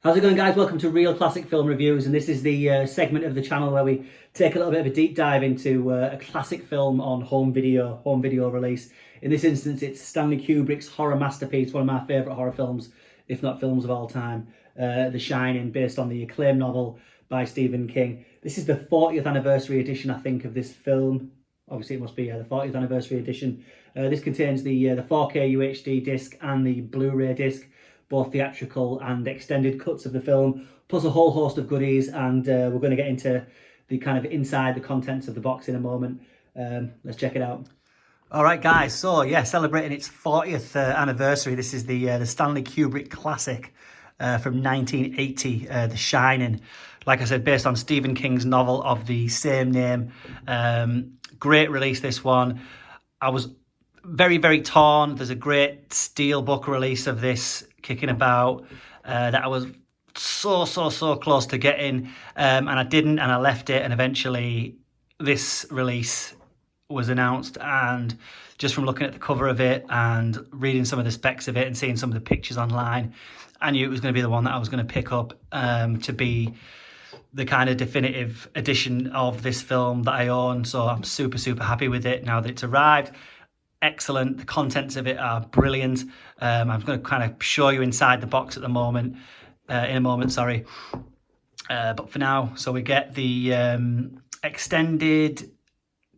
How's it going, guys? Welcome to Real Classic Film Reviews, and this is the segment of the channel where we take a little bit of a deep dive into a classic film on home video release. In this instance, it's Stanley Kubrick's horror masterpiece, one of my favourite horror films, if not films of all time, The Shining, based on the acclaimed novel by Stephen King. This is the 40th anniversary edition, I think, of this film. Obviously, it must be the 40th anniversary edition. This contains the 4K UHD disc and the Blu-ray disc, both theatrical and extended cuts of the film, plus a whole host of goodies, and we're going to get into the kind of inside the contents of the box in a moment. Let's check it out. All right, guys, so yeah, celebrating its 40th anniversary. This is the Stanley Kubrick classic from 1980, The Shining. Like I said, based on Stephen King's novel of the same name. Great release, this one. I was very, very torn. There's a great steelbook release of this kicking about that I was so close to getting, and I didn't, and I left it, and eventually this release was announced, and just from looking at the cover of it and reading some of the specs of it and seeing some of the pictures online, I knew it was going to be the one that I was going to pick up to be the kind of definitive edition of this film that I own. So I'm super happy with it now that it's arrived. Excellent. The contents of it are brilliant. I'm going to kind of show you inside the box at the moment, in a moment, sorry. But for now, so we get the extended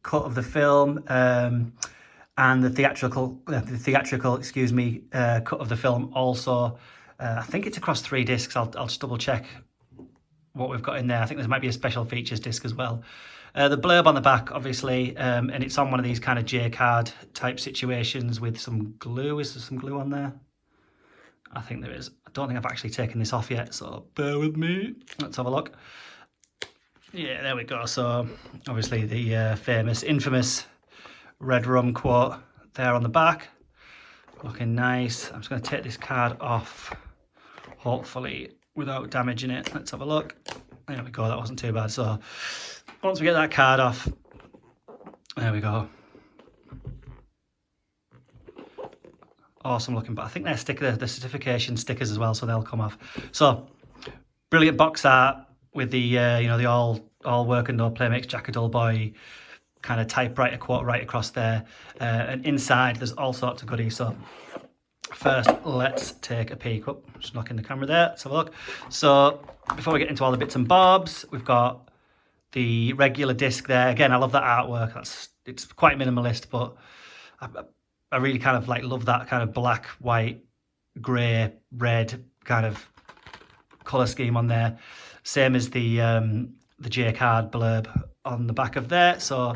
cut of the film and the theatrical, cut of the film also. I think it's across 3 discs. I'll just double check what we've got in there. I think there might be a special features disc as well. The blurb on the back, obviously, and it's on one of these kind of J-card type situations with some glue. Is there some glue on there? I think there is. I don't think I've actually taken this off yet, so bear with me. Let's have a look. Yeah, there we go. So obviously the infamous red rum quote there on the back. Looking nice. I'm just going to take this card off, hopefully without damaging it. Let's have a look. There we go. That wasn't too bad. So once we get that card off, there we go. Awesome looking, but I think they're the certification stickers as well, so they'll come off. So brilliant box art with the the all work and no play makes Jack a dull boy kind of typewriter quote right across there, and inside there's all sorts of goodies. So first, let's take a peek. Oh, just knocking the camera there. Let's have a look. So before we get into all the bits and bobs, we've got the regular disc there. Again, I love that artwork. It's quite minimalist, but I really kind of love that kind of black, white, grey, red kind of colour scheme on there. Same as the J-card blurb on the back of there. So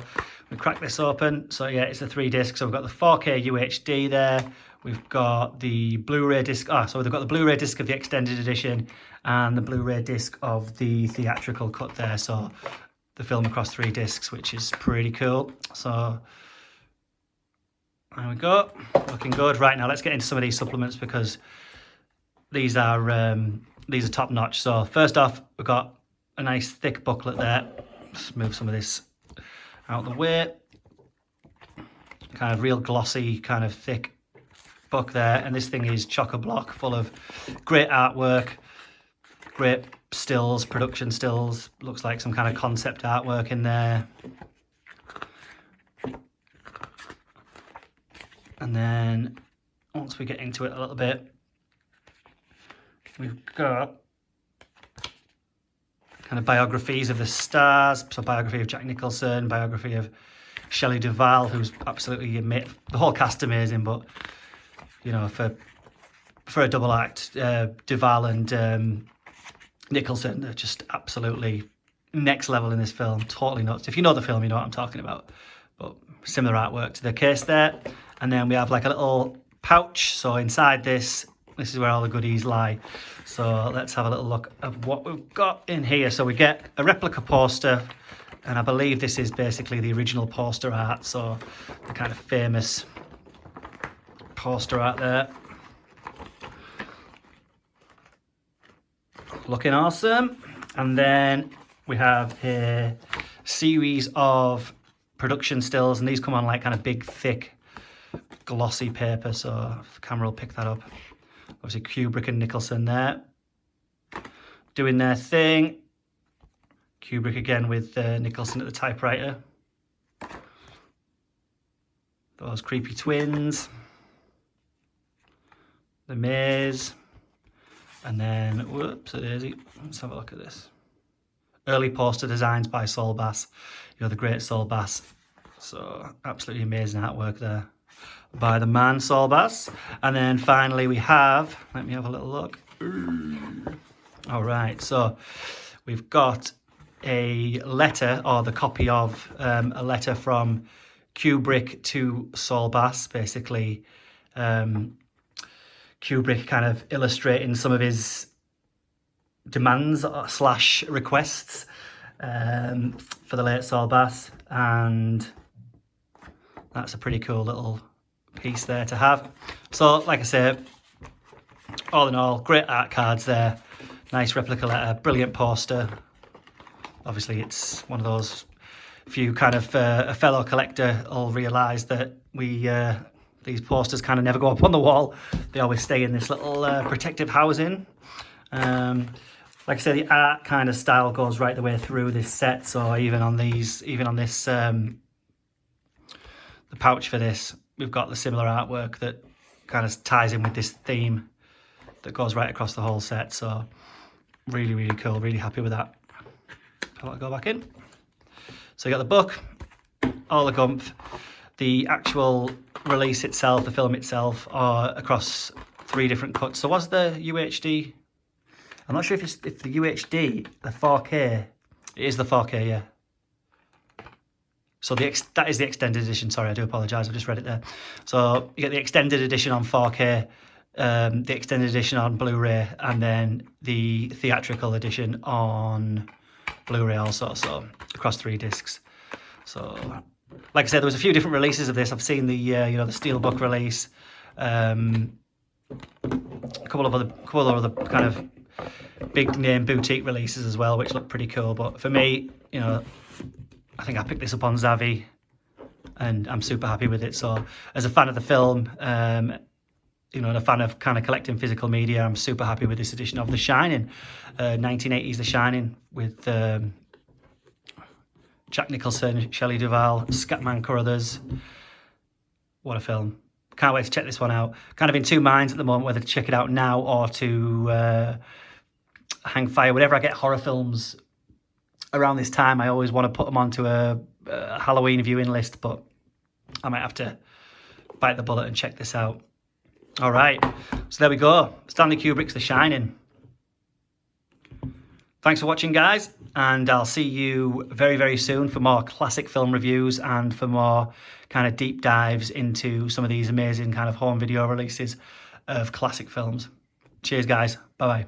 we crack this open. So yeah, it's a 3 disc. So we've got the 4K UHD there. We've got the Blu-ray disc. So they've got the Blu-ray disc of the extended edition and the Blu-ray disc of the theatrical cut there. So the film across 3 discs, which is pretty cool. So there we go. Looking good. Right, now let's get into some of these supplements because these are top notch. So first off, we've got a nice thick booklet there. Just move some of this out of the way. Kind of real glossy, kind of thick book there, and this thing is chock-a-block full of great artwork, great stills, production stills. Looks like some kind of concept artwork in there. And then once we get into it a little bit, we've got kind of biographies of the stars. So biography of Jack Nicholson, biography of Shelley Duvall, who's absolutely amazing. The whole cast amazing, but for a double act, Duvall and Nicholson, they're just absolutely next level in this film. Totally nuts. If you know the film, you know what I'm talking about. But similar artwork to the case there. And then we have like a little pouch. So inside this is where all the goodies lie. So let's have a little look at what we've got in here. So we get a replica poster, and I believe this is basically the original poster art. So the kind of famous poster art there. Looking awesome. And then we have a series of production stills, and these come on like kind of big, thick, glossy paper. So if the camera will pick that up. Obviously Kubrick and Nicholson there. doing their thing. Kubrick again with Nicholson at the typewriter. Those creepy twins. The maze. And then, whoops, a daisy. Let's have a look at this. Early poster designs by Saul Bass. You know, the great Saul Bass. So, absolutely amazing artwork there by the man, Saul Bass. And then finally we have, let me have a little look. All right, so we've got a letter, or the copy of a letter from Kubrick to Saul Bass, basically. Kubrick kind of illustrating some of his demands / requests for the late Saul Bass, and that's a pretty cool little piece there to have. So, like I say, all in all, great art cards there. Nice replica letter, brilliant poster. Obviously, it's one of those few kind of a fellow collector will realise that these posters kind of never go up on the wall. They always stay in this little protective housing. Like I said, the art kind of style goes right the way through this set. So even on this, the pouch for this, we've got the similar artwork that kind of ties in with this theme that goes right across the whole set. So really, really cool. Really happy with that. I'll go back in. So you got the book, all the gumph, the actual release itself, the film itself, are across 3 different cuts. So was the UHD? I'm not sure if the UHD, the 4K, it is the 4K, yeah. So that is the extended edition. Sorry, I do apologise. I've just read it there. So you get the extended edition on 4K, the extended edition on Blu-ray, and then the theatrical edition on Blu-ray also. So across 3 discs. So, like I said, there was a few different releases of this. I've seen the the Steelbook release, a couple of other kind of big name boutique releases as well, which look pretty cool. But for me, I think I picked this up on Zavvi, and I'm super happy with it. So, as a fan of the film, and a fan of kind of collecting physical media, I'm super happy with this edition of The Shining, 1980s The Shining with Jack Nicholson, Shelley, Duvall, Scatman Carruthers. What a film. Can't wait to check this one out. Kind of in 2 minds at the moment, whether to check it out now or to hang fire. Whenever I get horror films around this time, I always want to put them onto a Halloween viewing list, but I might have to bite the bullet and check this out. All right, so there we go. Stanley Kubrick's The Shining. Thanks for watching, guys, and I'll see you very, very soon for more classic film reviews and for more kind of deep dives into some of these amazing kind of home video releases of classic films. Cheers, guys. Bye-bye.